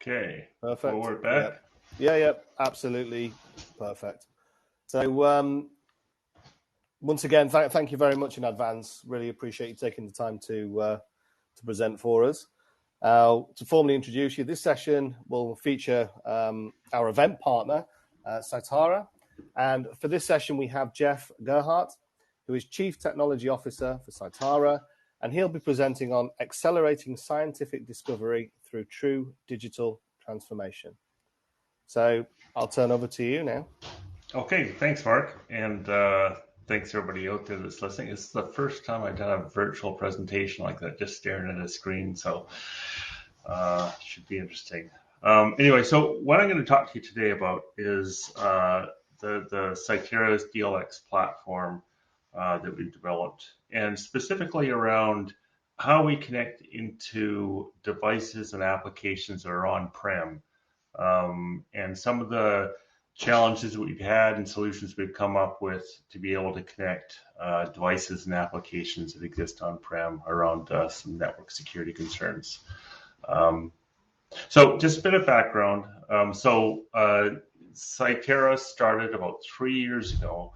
Okay. Perfect. Well, we're back. Yeah, absolutely perfect. So once again, thank you very much in advance. Really appreciate you taking the time to present for us. To formally introduce you, this session will feature our event partner, Scitara. And for this session, we have Geoff Gerhardt, who is Chief Technology Officer for Scitara, and he'll be presenting on accelerating scientific discovery through true digital transformation. So I'll turn over to you now. Okay, thanks, Mark. And thanks everybody out there that's listening. This is the first time I've done a virtual presentation like that, just staring at a screen. So should be interesting. Anyway, so what I'm going to talk to you today about is the Scitara's DLX platform that we've developed, and specifically around how we connect into devices and applications that are on-prem, and some of the challenges that we've had and solutions we've come up with to be able to connect devices and applications that exist on-prem around some network security concerns. So just a bit of background. Scitara started about 3 years ago,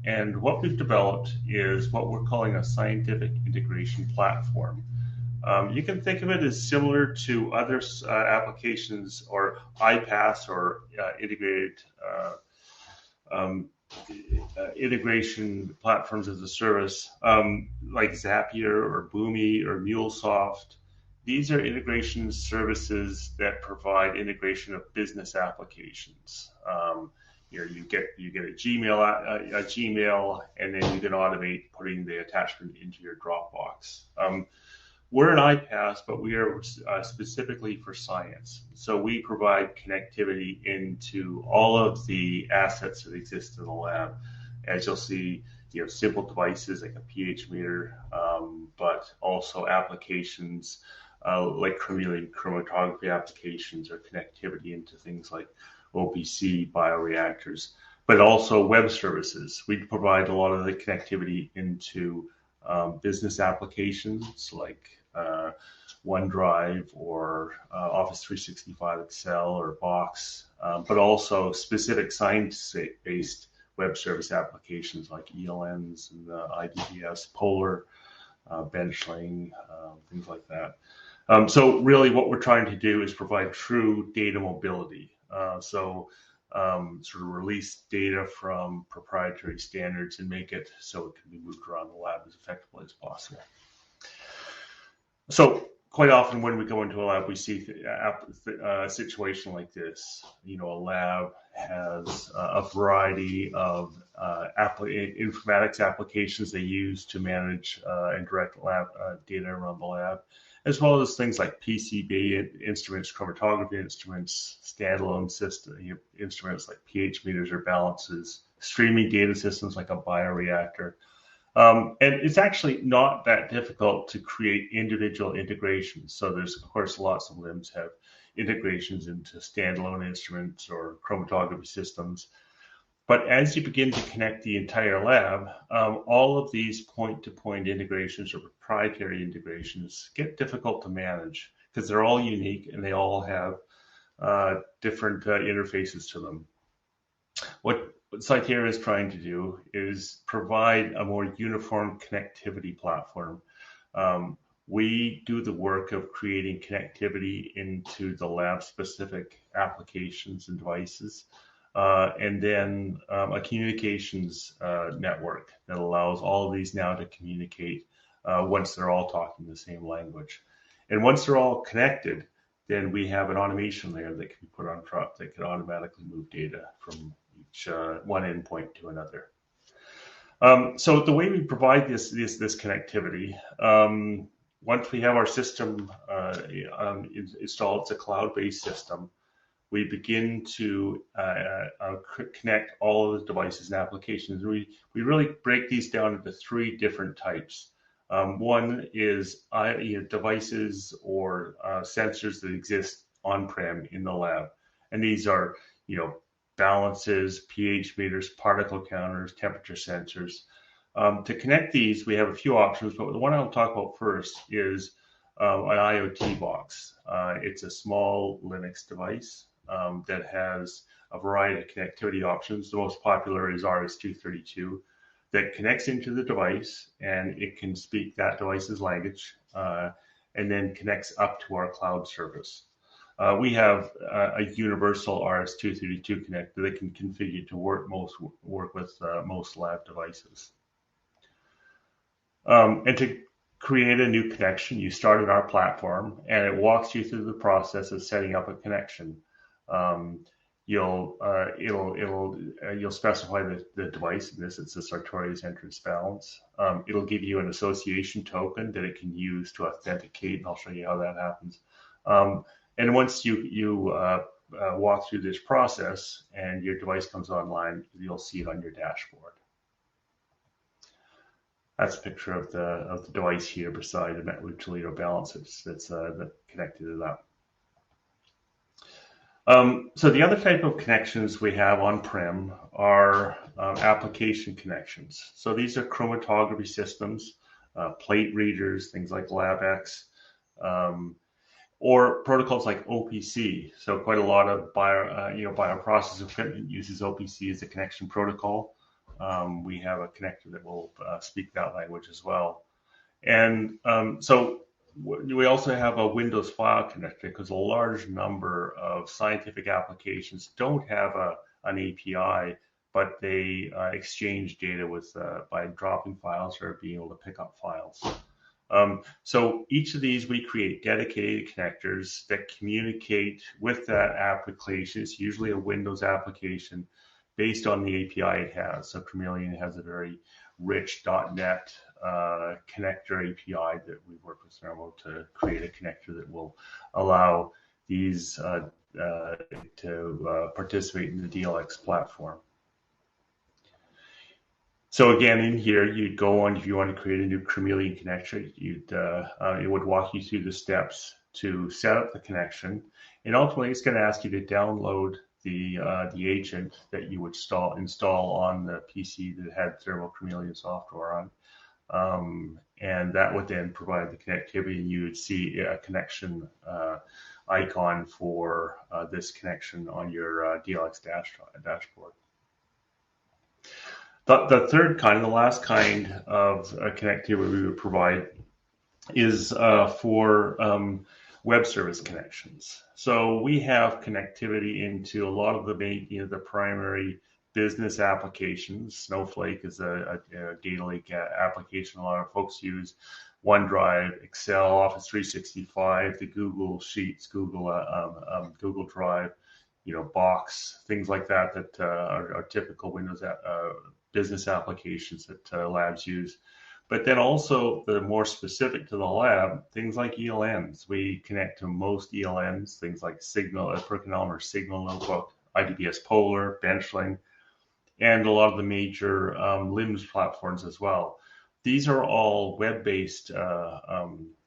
and what we've developed is what we're calling a scientific integration platform. You can think of it as similar to other applications or iPaaS or integrated integration platforms as a service, like Zapier or Boomi or MuleSoft. These are integration services that provide integration of business applications. You get a Gmail, and then you can automate putting the attachment into your Dropbox. We're an iPaaS, but we are specifically for science. So we provide connectivity into all of the assets that exist in the lab. As you'll see, simple devices like a pH meter, but also applications like chromatography applications or connectivity into things like OPC bioreactors, but also web services. We provide a lot of the connectivity into business applications like OneDrive or Office 365 Excel or Box, but also specific science-based web service applications like ELNs and IDBS, Polar, Benchling, things like that. So really what we're trying to do is provide true data mobility. Sort of release data from proprietary standards and make it so it can be moved around the lab as effectively as possible. So quite often when we go into a lab, we see a situation like this. A lab has a variety of informatics applications they use to manage and direct lab data around the lab, as well as things like PCB instruments, chromatography instruments, standalone system instruments like pH meters or balances, streaming data systems like a bioreactor. And it's actually not that difficult to create individual integrations. So there's, of course, lots of LIMS have integrations into standalone instruments or chromatography systems. But as you begin to connect the entire lab, all of these point-to-point integrations or proprietary integrations get difficult to manage because they're all unique and they all have different interfaces to them. What Scitara is trying to do is provide a more uniform connectivity platform. We do the work of creating connectivity into the lab-specific applications and devices, and then a communications network that allows all of these now to communicate once they're all talking the same language. And once they're all connected, then we have an automation layer that can be put on top that can automatically move data from each one endpoint to another. So the way we provide this connectivity, once we have our system installed, it's a cloud-based system. We begin to connect all of the devices and applications. We really break these down into three different types. One is devices or sensors that exist on-prem in the lab, and these are balances, pH meters, particle counters, temperature sensors. To connect these, we have a few options, but the one I'll talk about first is an IoT box. It's a small Linux device that has a variety of connectivity options. The most popular is RS-232 that connects into the device, and it can speak that device's language and then connects up to our cloud service. We have a universal RS-232 connector that can configure to work with most lab devices. And to create a new connection, you start in our platform, and it walks you through the process of setting up a connection. You'll specify the device. In this, it's the Sartorius entrance balance. It'll give you an association token that it can use to authenticate, and I'll show you how that happens. And once you walk through this process and your device comes online, you'll see it on your dashboard. That's a picture of the device here beside the Network Toledo balance that's connected to that. So the other type of connections we have on-prem are application connections. So these are chromatography systems, plate readers, things like LabX, or protocols like OPC. So quite a lot of bioprocess equipment uses OPC as a connection protocol. We have a connector that will speak that language as well. And so we also have a Windows file connector because a large number of scientific applications don't have an API, but they exchange data with by dropping files or being able to pick up files. So each of these, we create dedicated connectors that communicate with that application. It's usually a Windows application based on the API it has. So Chameleon has a very rich .NET connector API that we work with Thermo to create a connector that will allow these to participate in the DLX platform. So again, in here, you'd go on, if you want to create a new Chameleon connection, it would walk you through the steps to set up the connection. And ultimately, it's going to ask you to download the agent that you would install on the PC that had Thermo Chameleon software on. And that would then provide the connectivity, and you would see a connection icon for this connection on your DLX dashboard. The third kind, the last kind of connectivity we would provide is for web service connections. So we have connectivity into a lot of the primary business applications. Snowflake is a data lake application a lot of folks use. OneDrive, Excel, Office 365, the Google Sheets, Google Drive, Box, things like that are typical Windows business applications that labs use. But then also the more specific to the lab, things like ELNs. We connect to most ELNs, things like Signal, PerkinElmer Signal Notebook, IDBS Polar, Benchling, and a lot of the major LIMS platforms as well. These are all web-based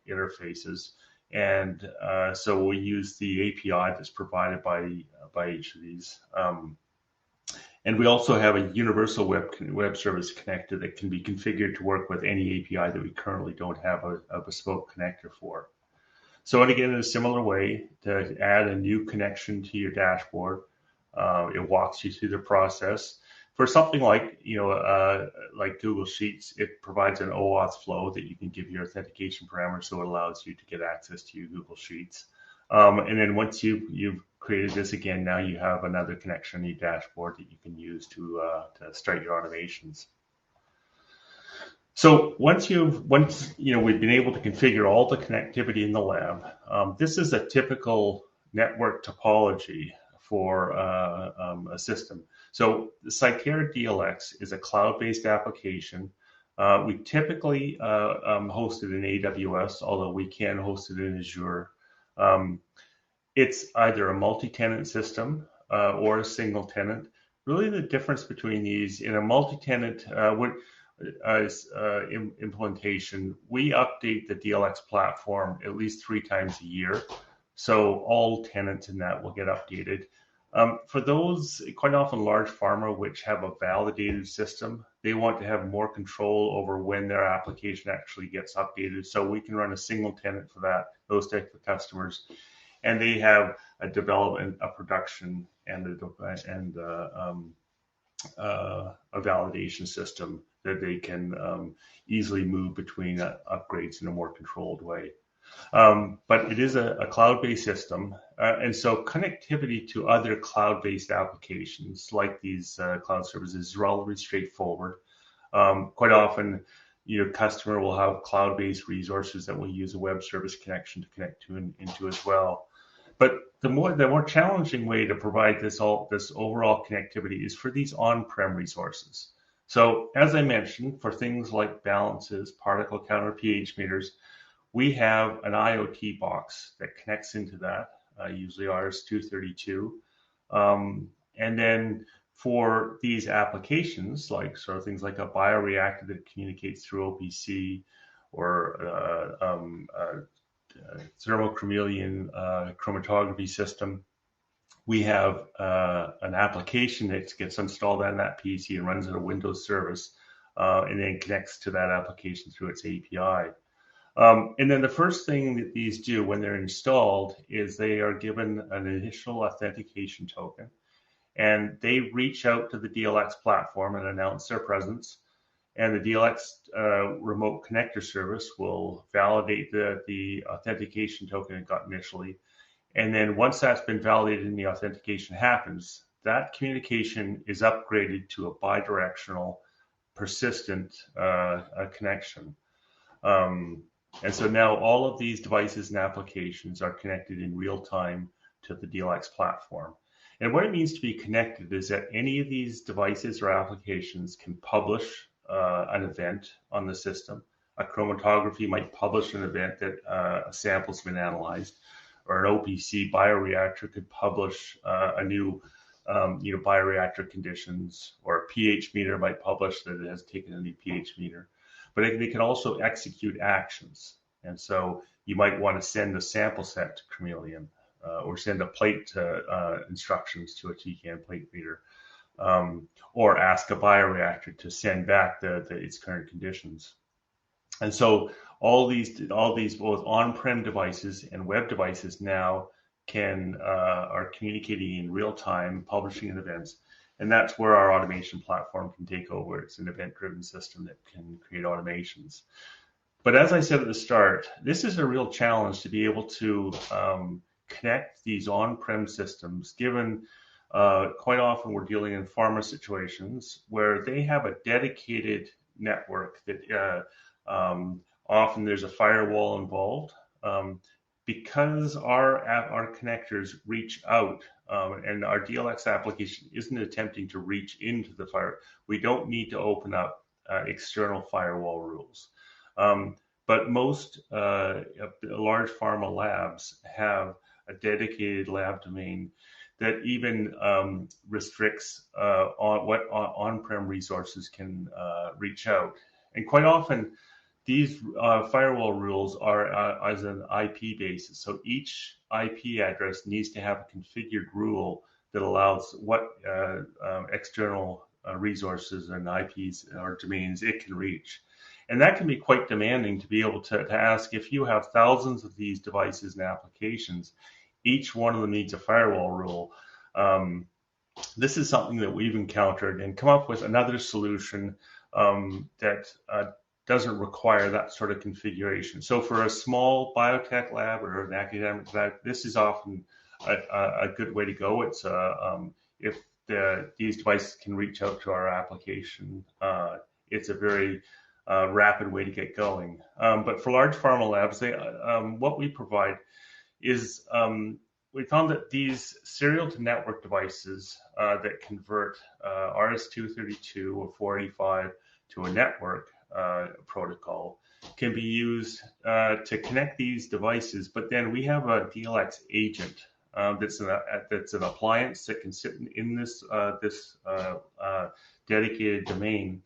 interfaces, and so we use the API that's provided by each of these. And we also have a universal web service connector that can be configured to work with any API that we currently don't have a bespoke connector for. So, and again, in a similar way, to add a new connection to your dashboard, it walks you through the process. For something like Google Sheets, it provides an OAuth flow that you can give your authentication parameters, so it allows you to get access to your Google Sheets. And then once you've created this again, now you have another connection in your dashboard that you can use to start your automations. So once we've been able to configure all the connectivity in the lab, this is a typical network topology for a system. So the Scitara DLX is a cloud-based application. We typically host it in AWS, although we can host it in Azure. It's either a multi-tenant system or a single tenant. Really, the difference between these, in a multi-tenant implementation, we update the DLX platform at least 3 times a year. So all tenants in that will get updated. For those, quite often large pharma, which have a validated system, they want to have more control over when their application actually gets updated. So we can run a single tenant for those types of customers, and they have a development, a production, and a validation system that they can easily move between upgrades in a more controlled way. But it is a cloud-based system, and so connectivity to other cloud-based applications like these cloud services is relatively straightforward. Quite often, customer will have cloud-based resources that will use a web service connection to connect into as well. But the more challenging way to provide this overall connectivity is for these on-prem resources. So as I mentioned, for things like balances, particle counter, pH meters, we have an IoT box that connects into that, usually RS-232. And then for these applications, like sort of things like a bioreactor that communicates through OPC, or thermochromeleon chromatography system, we have an application that gets installed on that PC and runs as a Windows service, and then connects to that application through its API. And then the first thing that these do when they're installed is they are given an initial authentication token, and they reach out to the DLX platform and announce their presence. And the DLX remote connector service will validate the authentication token it got initially. And then once that's been validated and the authentication happens, that communication is upgraded to a bidirectional persistent connection. And so now all of these devices and applications are connected in real time to the DLX platform. And what it means to be connected is that any of these devices or applications can publish an event on the system. A chromatography might publish an event that a sample's been analyzed, or an OPC bioreactor could publish a new bioreactor conditions, or a pH meter might publish that it has taken a new pH meter. But they can also execute actions. And so you might want to send a sample set to Chromeleon, or send a plate instructions to a TCAN plate reader, or ask a bioreactor to send back its current conditions. And so all these both on-prem devices and web devices now are communicating in real time, publishing in events. And that's where our automation platform can take over. It's an event-driven system that can create automations. But as I said at the start, this is a real challenge to be able to connect these on-prem systems, given quite often we're dealing in pharma situations where they have a dedicated network that often there's a firewall involved. Because our connectors reach out, and our DLX application isn't attempting to reach into the fire, we don't need to open up external firewall rules. But most large pharma labs have a dedicated lab domain that even restricts on what on-prem resources can reach out. And quite often, these firewall rules are as an IP basis. So each IP address needs to have a configured rule that allows what external resources and IPs or domains it can reach. And that can be quite demanding to be able to ask, if you have thousands of these devices and applications, each one of them needs a firewall rule. This is something that we've encountered and come up with another solution that doesn't require that sort of configuration. So for a small biotech lab or an academic lab, this is often a good way to go. It's if these devices can reach out to our application, it's a very rapid way to get going. But for large pharma labs, what we provide is we found that these serial to network devices that convert RS-232 or 485 to a network protocol can be used to connect these devices. But then we have a DLX agent that's an appliance that can sit in this dedicated domain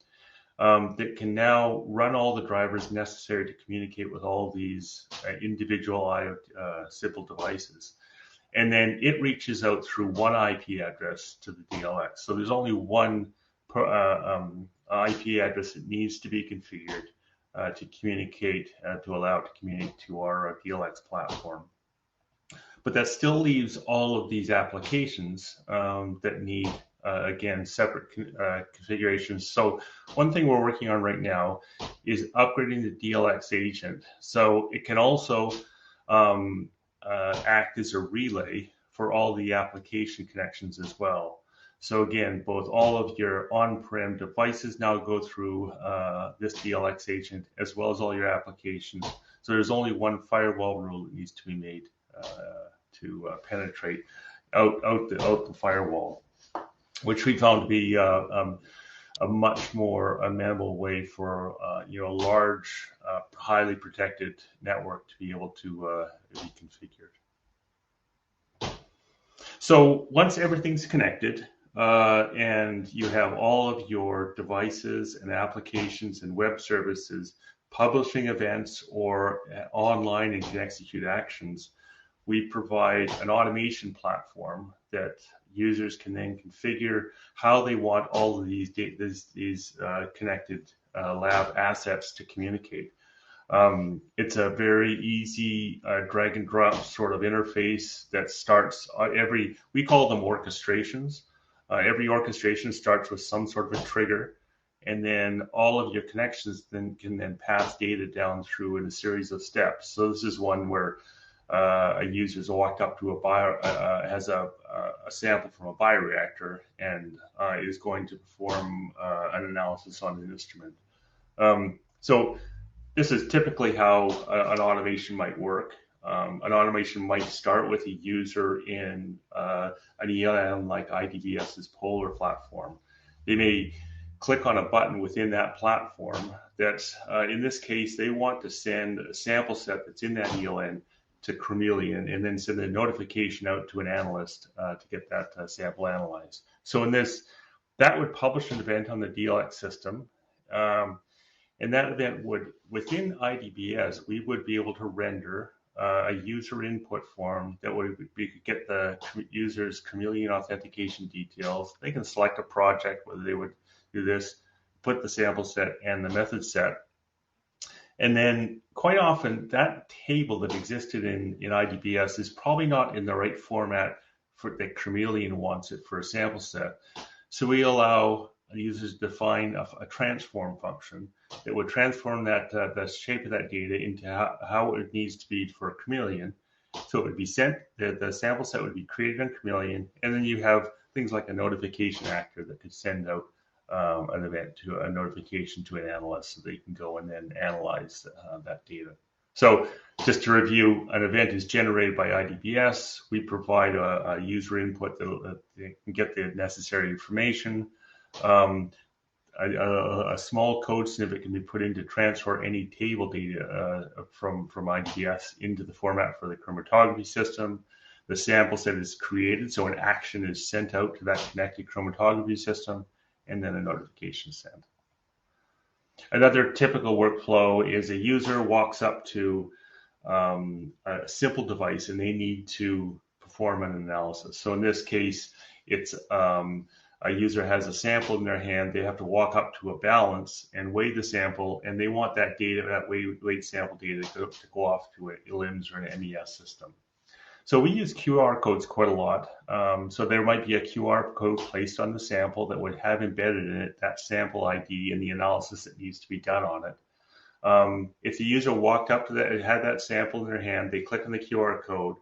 that can now run all the drivers necessary to communicate with all these individual simple devices. And then it reaches out through one IP address to the DLX. So there's only one IP address that needs to be configured to communicate, to allow it to communicate to our DLX platform. But that still leaves all of these applications that need, again, separate configurations. So one thing we're working on right now is upgrading the DLX agent. So it can also act as a relay for all the application connections as well. So again, both all of your on-prem devices now go through this DLX agent, as well as all your applications. So there's only one firewall rule that needs to be made to penetrate out the firewall, which we found to be a much more amenable way for a large, highly protected network to be able to be configured. So once everything's connected and you have all of your devices and applications and web services publishing events or online and can execute actions, we provide an automation platform that users can then configure how they want all of these connected lab assets to communicate. It's a very easy drag and drop sort of interface that starts we call them orchestrations. Every orchestration starts with some sort of a trigger, and then all of your connections can pass data down through in a series of steps. So this is one where a user's walked up to has a sample from a bioreactor and is going to perform an analysis on an instrument. So this is typically how an automation might work. An automation might start with a user in an ELN like IDBS's Polar platform. They may click on a button within that platform that's, in this case, they want to send a sample set that's in that ELN to Chameleon and then send a notification out to an analyst to get that sample analyzed. So in this, that would publish an event on the DLX system. And that event would, within IDBS, we would be able to render a user input form that we could get the user's Chameleon authentication details. They can select a project, whether they would do this, put the sample set and the method set. And then quite often that table that existed in IDBS is probably not in the right format for that Chameleon wants it for a sample set. So we allow users to define a transform function that would transform that the shape of that data into how it needs to be for Chameleon. So it would be sent, the sample set would be created on Chameleon, and then you have things like a notification actor that could send out an event to a notification to an analyst so they can go and then analyze that data. So just to review, an event is generated by IDBS. We provide a user input that they can get the necessary information. A small code snippet can be put in to transfer any table data from IDBS into the format for the chromatography system. The sample set is created, so an action is sent out to that connected chromatography system, and then a notification sent. Another typical workflow is a user walks up to a simple device and they need to perform an analysis. So in this case, it's a user has a sample in their hand. They have to walk up to a balance and weigh the sample, and they want that data, that weighed sample data, to go off to a LIMS or an MES system. So we use QR codes quite a lot. So there might be a QR code placed on the sample that would have embedded in it that sample ID and the analysis that needs to be done on it. If the user walked up to that and had that sample in their hand, they click on the QR code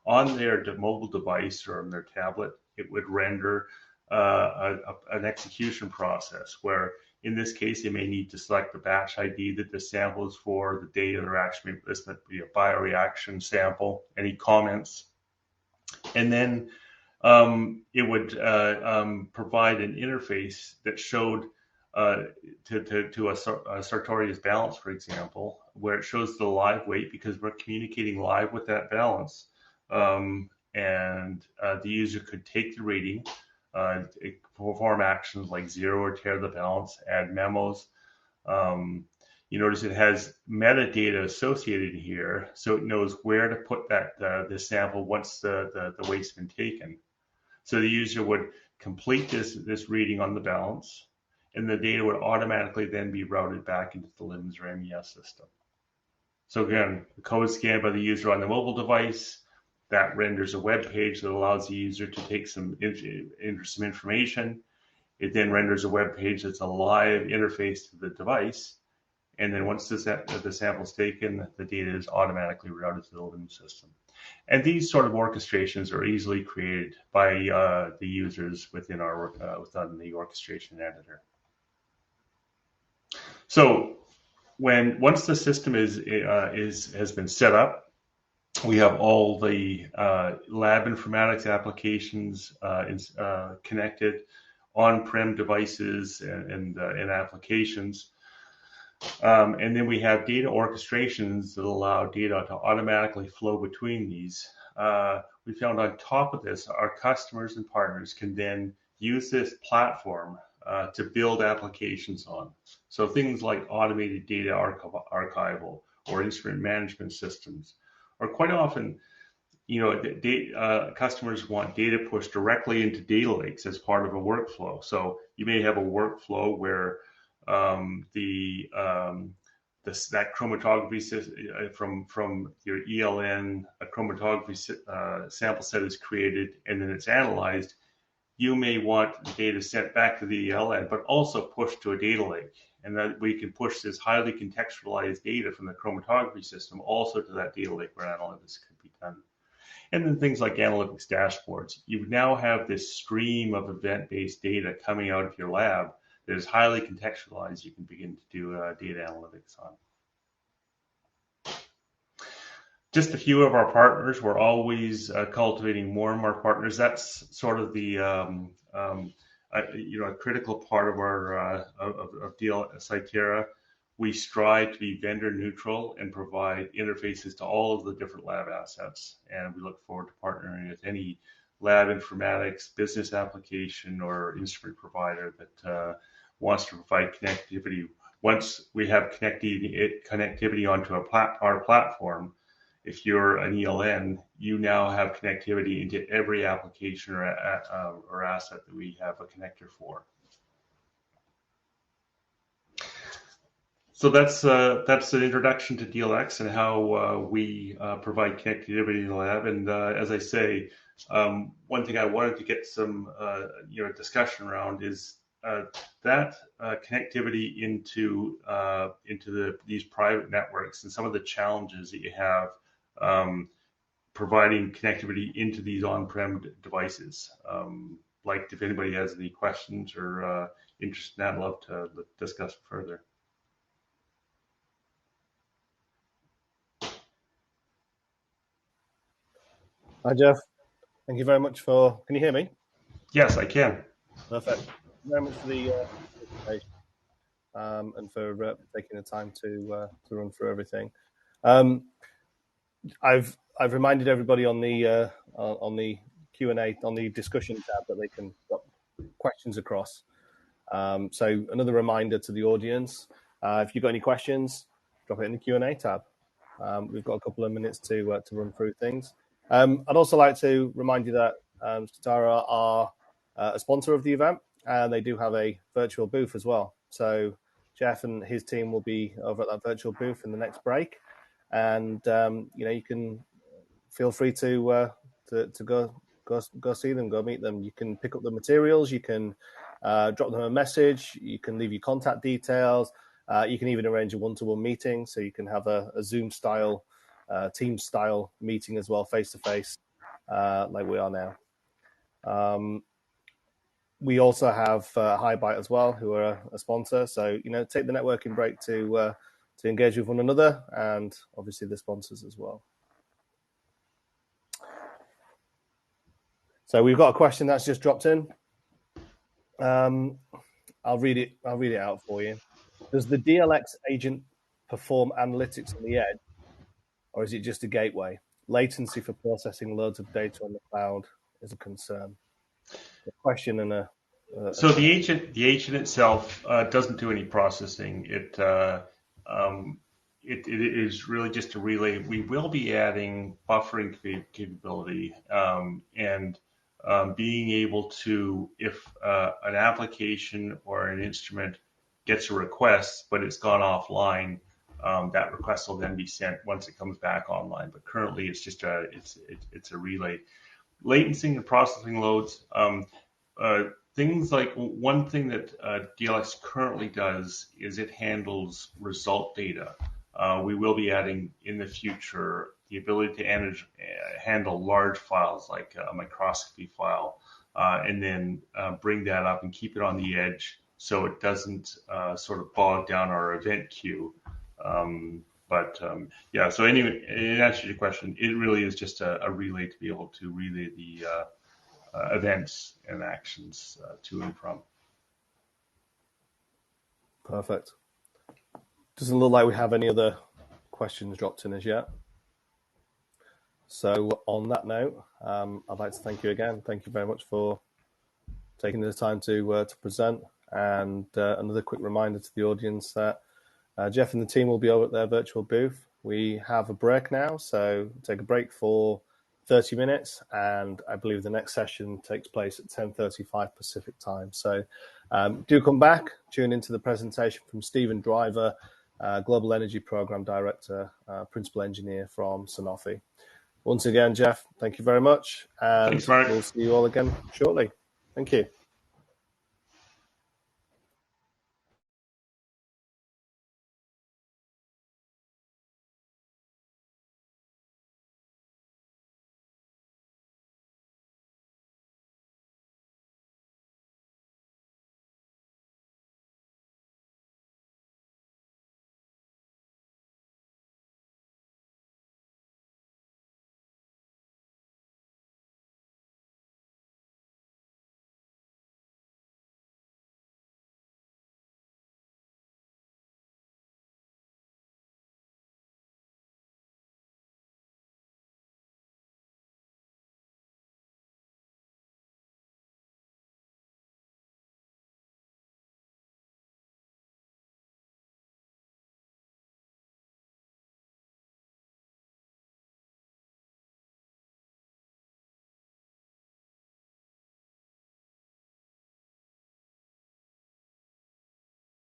on their mobile device or on their tablet, it would render an execution process where, in this case, they may need to select the batch ID that the sample is for, the date of the reaction, this might be a bioreaction sample, any comments. And then it would provide an interface that showed to a Sartorius balance, for example, where it shows the live weight because we're communicating live with that balance. And the user could take the reading, perform actions like zero or tear the balance, add memos. You notice it has metadata associated here, so it knows where to put that the sample once the weight's been taken. So the user would complete this reading on the balance, and the data would automatically then be routed back into the LIMS or MES system. So again, the code scanned by the user on the mobile device, that renders a web page that allows the user to take enter some information. It then renders a web page that's a live interface to the device. And then once the sample is taken, the data is automatically routed to the LIMS system. And these sort of orchestrations are easily created by the users within the orchestration editor. So once the system has been set up, we have all the lab informatics applications connected, on-prem devices and applications. And then we have data orchestrations that allow data to automatically flow between these. We found on top of this, our customers and partners can then use this platform to build applications on. So things like automated data archival or instrument management systems, or quite often, customers want data pushed directly into data lakes as part of a workflow. So you may have a workflow where that chromatography from your ELN, a chromatography sample set is created and then it's analyzed. You may want the data sent back to the ELN, but also pushed to a data lake. And that we can push this highly contextualized data from the chromatography system also to that data lake where analytics could be done. And then things like analytics dashboards. You now have this stream of event-based data coming out of your lab that is highly contextualized. You can begin to do data analytics on. Just a few of our partners. We're always cultivating more and more partners. That's sort of the a critical part of our of Scitara. We strive to be vendor neutral and provide interfaces to all of the different lab assets. And we look forward to partnering with any lab informatics, business application, or instrument provider that wants to provide connectivity. Once we have connectivity onto our platform, if you're an ELN, you now have connectivity into every application or asset that we have a connector for. So that's an introduction to DLX and how we provide connectivity in the lab. And as I say, one thing I wanted to get some discussion around is that connectivity into these private networks and some of the challenges that you have providing connectivity into these on-prem devices. Like if anybody has any questions or interest in that, I'd love to discuss further. Hi, Geoff. Thank you very much for. Can you hear me? Yes, I can. Perfect. Thank you very much for the presentation and for taking the time to run through everything. I've reminded everybody on the Q&A on the discussion tab that they can put questions across. So another reminder to the audience: if you've got any questions, drop it in the Q&A tab. We've got a couple of minutes to run through things. I'd also like to remind you that Scitara are a sponsor of the event, and they do have a virtual booth as well. So Geoff and his team will be over at that virtual booth in the next break, and you can feel free to go see them, go meet them. You can pick up the materials, you can drop them a message, you can leave your contact details. You can even arrange a one-to-one meeting, so you can have a Zoom style. Team style meeting as well, face to face, like we are now. We also have HiBite as well, who are a sponsor. So take the networking break to engage with one another, and obviously the sponsors as well. So we've got a question that's just dropped in. I'll read it out for you. Does the DLX agent perform analytics on the edge, or is it just a gateway? Latency for processing loads of data on the cloud is a concern. A question and so the agent itself doesn't do any processing. It is really just a relay. We will be adding buffering capability and being able to, if an application or an instrument gets a request, but it's gone offline, that request will then be sent once it comes back online. But currently, it's just it's a relay. Latency and processing loads. Things like one thing that DLX currently does is it handles result data. We will be adding in the future the ability to handle large files like a microscopy file, and then bring that up and keep it on the edge so it doesn't sort of bog down our event queue. Yeah, so anyway, in answer to your question, it really is just a relay to be able to relay the events and actions to and from. Perfect. Doesn't look like we have any other questions dropped in as yet. So on that note, I'd like to thank you again. Thank you very much for taking the time to present. And another quick reminder to the audience that Geoff and the team will be over at their virtual booth. We have a break now, so take a break for 30 minutes, and I believe the next session takes place at 10:35 Pacific time. So do come back, tune into the presentation from Stephen Driver, Global Energy Program Director, Principal Engineer from Sanofi. Once again, Geoff, thank you very much, and Thanks, Mark. we'll see you all again shortly. Thank you.